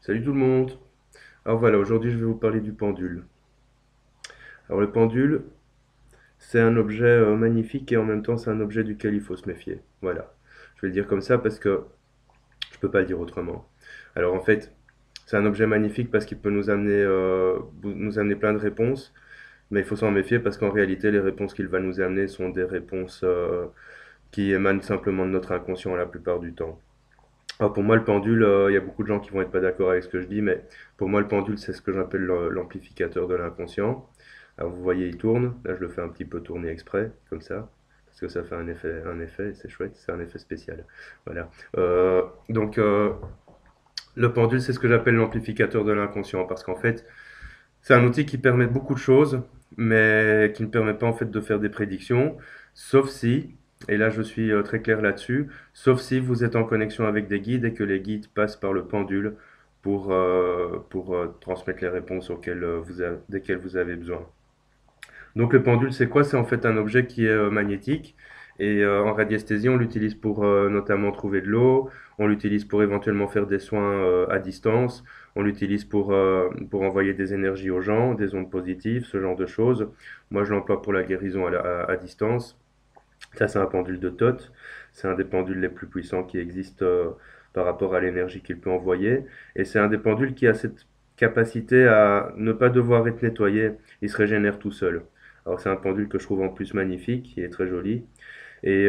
Salut tout le monde! Alors voilà, aujourd'hui je vais vous parler du pendule. Alors le pendule, c'est un objet magnifique et en même temps c'est un objet duquel il faut se méfier. Voilà, je vais le dire comme ça parce que je peux pas le dire autrement. Alors en fait, c'est un objet magnifique parce qu'il peut nous amener plein de réponses, mais il faut s'en méfier parce qu'en réalité les réponses qu'il va nous amener sont des réponses qui émanent simplement de notre inconscient la plupart du temps. Alors pour moi, le pendule, il y a beaucoup de gens qui vont être pas d'accord avec ce que je dis, mais pour moi, le pendule, c'est ce que j'appelle l'amplificateur de l'inconscient. Alors vous voyez, il tourne. Là, je le fais un petit peu tourner exprès, comme ça, parce que ça fait un effet, et c'est chouette, c'est un effet spécial. Voilà. Donc, le pendule, c'est ce que j'appelle l'amplificateur de l'inconscient, parce qu'en fait, c'est un outil qui permet beaucoup de choses, mais qui ne permet pas en fait de faire des prédictions, sauf si, et là je suis très clair là-dessus, sauf si vous êtes en connexion avec des guides et que les guides passent par le pendule pour transmettre les réponses desquelles vous avez besoin. Donc le pendule, c'est quoi? C'est en fait un objet qui est magnétique. Et en radiesthésie, on l'utilise pour notamment trouver de l'eau, on l'utilise pour éventuellement faire des soins à distance, on l'utilise pour envoyer des énergies aux gens, des ondes positives, ce genre de choses. Moi, je l'emploie pour la guérison à distance. Ça, c'est un pendule de Thoth. C'est un des pendules les plus puissants qui existent par rapport à l'énergie qu'il peut envoyer. Et c'est un des pendules qui a cette capacité à ne pas devoir être nettoyé. Il se régénère tout seul. Alors, c'est un pendule que je trouve en plus magnifique, qui est très joli. Et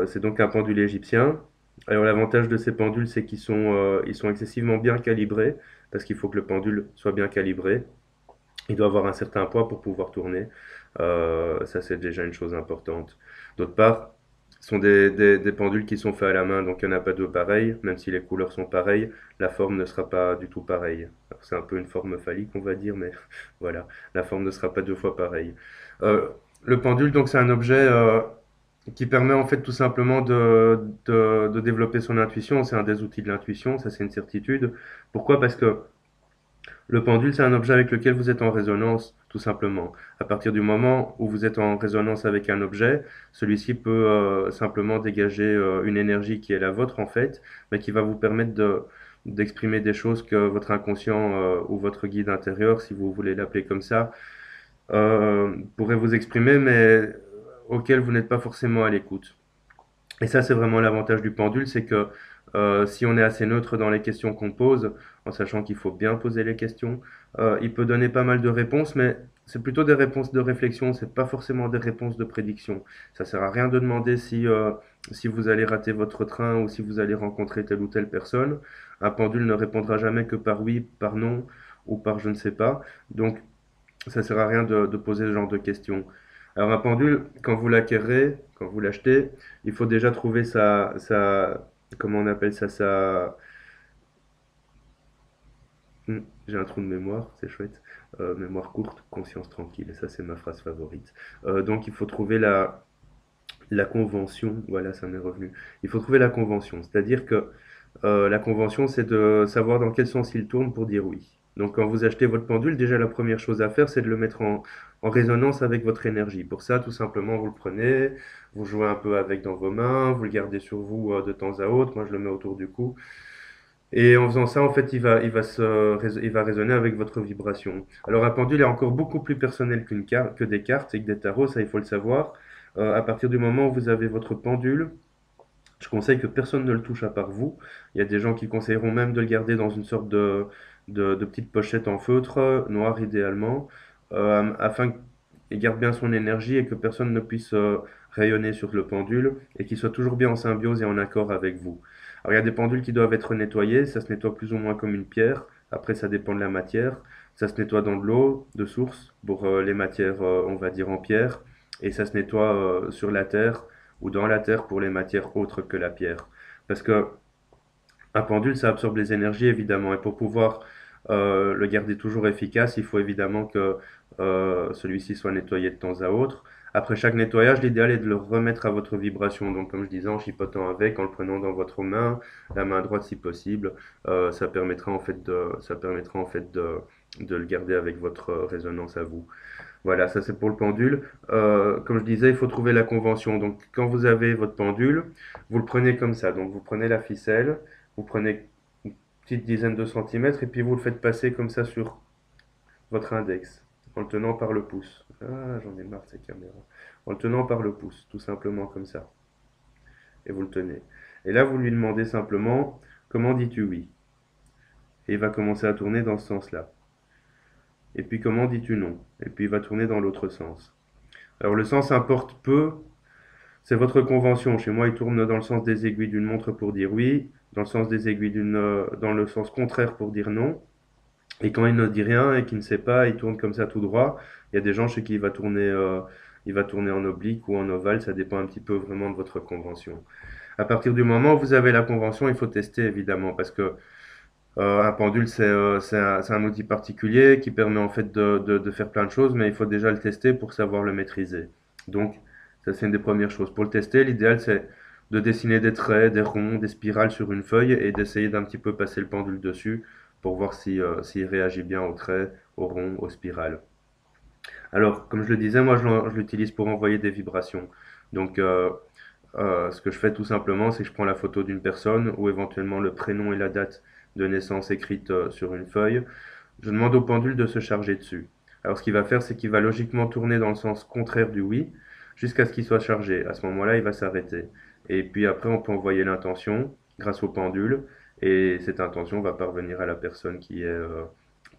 c'est donc un pendule égyptien. Alors, l'avantage de ces pendules, c'est ils sont excessivement bien calibrés, parce qu'il faut que le pendule soit bien calibré. Il doit avoir un certain poids pour pouvoir tourner. Ça, c'est déjà une chose importante. D'autre part, ce sont des pendules qui sont faits à la main, donc il n'y en a pas deux pareils. Même si les couleurs sont pareilles, la forme ne sera pas du tout pareille. Alors, c'est un peu une forme phallique, on va dire, mais voilà, la forme ne sera pas deux fois pareille. Euh, le pendule, donc, c'est un objet qui permet en fait tout simplement de développer son intuition. C'est un des outils de l'intuition, ça c'est une certitude. Pourquoi? Parce que le pendule, c'est un objet avec lequel vous êtes en résonance, tout simplement. À partir du moment où vous êtes en résonance avec un objet, celui-ci peut simplement dégager une énergie qui est la vôtre en fait, mais qui va vous permettre d'exprimer des choses que votre inconscient ou votre guide intérieur, si vous voulez l'appeler comme ça, pourrait vous exprimer, mais auquel vous n'êtes pas forcément à l'écoute. Et ça, c'est vraiment l'avantage du pendule, c'est que si on est assez neutre dans les questions qu'on pose, en sachant qu'il faut bien poser les questions, il peut donner pas mal de réponses, mais c'est plutôt des réponses de réflexion, c'est pas forcément des réponses de prédiction. Ça sert à rien de demander si vous allez rater votre train ou si vous allez rencontrer telle ou telle personne. Un pendule ne répondra jamais que par oui, par non ou par je ne sais pas. Donc, ça sert à rien de poser ce genre de questions. Alors un pendule, quand vous l'acquérez, quand vous l'achetez, il faut déjà trouver comment on appelle ça, j'ai un trou de mémoire, c'est chouette. Mémoire courte, conscience tranquille. Et ça, c'est ma phrase favorite. Donc il faut trouver la convention. Voilà, ça m'est revenu. Il faut trouver la convention. C'est-à-dire que la convention, c'est de savoir dans quel sens il tourne pour dire oui. Donc quand vous achetez votre pendule, déjà la première chose à faire, c'est de le mettre en résonance avec votre énergie. Pour ça, tout simplement, vous le prenez, vous jouez un peu avec dans vos mains, vous le gardez sur vous de temps à autre. Moi, je le mets autour du cou. Et en faisant ça, en fait, il va résonner avec votre vibration. Alors un pendule est encore beaucoup plus personnel que des cartes et que des tarots, ça il faut le savoir. À partir du moment où vous avez votre pendule, je conseille que personne ne le touche à part vous. Il y a des gens qui conseilleront même de le garder dans une sorte de petite pochette en feutre, noire idéalement, afin qu'il garde bien son énergie et que personne ne puisse rayonner sur le pendule et qu'il soit toujours bien en symbiose et en accord avec vous. Alors il y a des pendules qui doivent être nettoyées, ça se nettoie plus ou moins comme une pierre. Après ça dépend de la matière. Ça se nettoie dans de l'eau de source pour les matières, on va dire en pierre, et ça se nettoie sur la terre ou dans la terre pour les matières autres que la pierre. Parce que un pendule, ça absorbe les énergies évidemment, et pour pouvoir le garder toujours efficace, il faut évidemment que celui-ci soit nettoyé de temps à autre. Après chaque nettoyage, l'idéal est de le remettre à votre vibration. Donc, comme je disais, en chipotant avec, en le prenant dans votre main, la main droite si possible, ça permettra en fait de le garder avec votre résonance à vous. Voilà, ça c'est pour le pendule. Comme je disais, il faut trouver la convention. Donc, quand vous avez votre pendule, vous le prenez comme ça. Donc, vous prenez la ficelle, vous prenez petite dizaine de centimètres, et puis vous le faites passer comme ça sur votre index, en le tenant par le pouce. Ah, j'en ai marre de ces caméras. En le tenant par le pouce, tout simplement comme ça. Et vous le tenez. Et là, vous lui demandez simplement, comment dis-tu oui? Et il va commencer à tourner dans ce sens-là. Et puis, comment dis-tu non? Et puis, il va tourner dans l'autre sens. Alors, le sens importe peu, c'est votre convention. Chez moi, il tourne dans le sens des aiguilles d'une montre pour dire oui, dans le sens des aiguilles dans le sens contraire pour dire non. Et quand il ne dit rien et qu'il ne sait pas, il tourne comme ça tout droit. Il y a des gens chez qui il va tourner en oblique ou en ovale, ça dépend un petit peu vraiment de votre convention. À partir du moment où vous avez la convention, il faut tester évidemment parce que un pendule c'est un outil particulier qui permet en fait de faire plein de choses, mais il faut déjà le tester pour savoir le maîtriser. Donc ça c'est une des premières choses. Pour le tester, l'idéal c'est de dessiner des traits, des ronds, des spirales sur une feuille et d'essayer d'un petit peu passer le pendule dessus pour voir s'il réagit bien aux traits, aux ronds, aux spirales. Alors, comme je le disais, moi je l'utilise pour envoyer des vibrations. Donc, ce que je fais tout simplement, c'est que je prends la photo d'une personne ou éventuellement le prénom et la date de naissance écrite sur une feuille. Je demande au pendule de se charger dessus. Alors, ce qu'il va faire, c'est qu'il va logiquement tourner dans le sens contraire du oui jusqu'à ce qu'il soit chargé. À ce moment-là, il va s'arrêter. Et puis après, on peut envoyer l'intention grâce au pendule et cette intention va parvenir à la personne qui est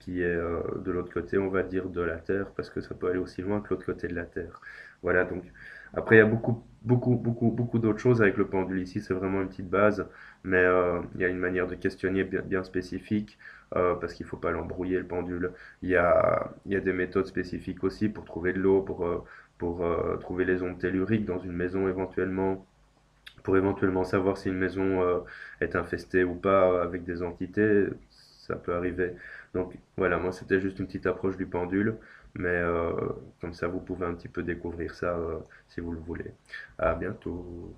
de l'autre côté, on va dire, de la Terre, parce que ça peut aller aussi loin que l'autre côté de la Terre. Voilà, donc après, il y a beaucoup d'autres choses avec le pendule ici, c'est vraiment une petite base, mais il y a une manière de questionner bien spécifique, parce qu'il ne faut pas l'embrouiller le pendule. Il y a des méthodes spécifiques aussi pour trouver de l'eau, pour trouver les ondes telluriques dans une maison éventuellement, pour éventuellement savoir si une maison est infestée ou pas avec des entités, ça peut arriver. Donc voilà, moi c'était juste une petite approche du pendule, mais comme ça vous pouvez un petit peu découvrir ça si vous le voulez. À bientôt.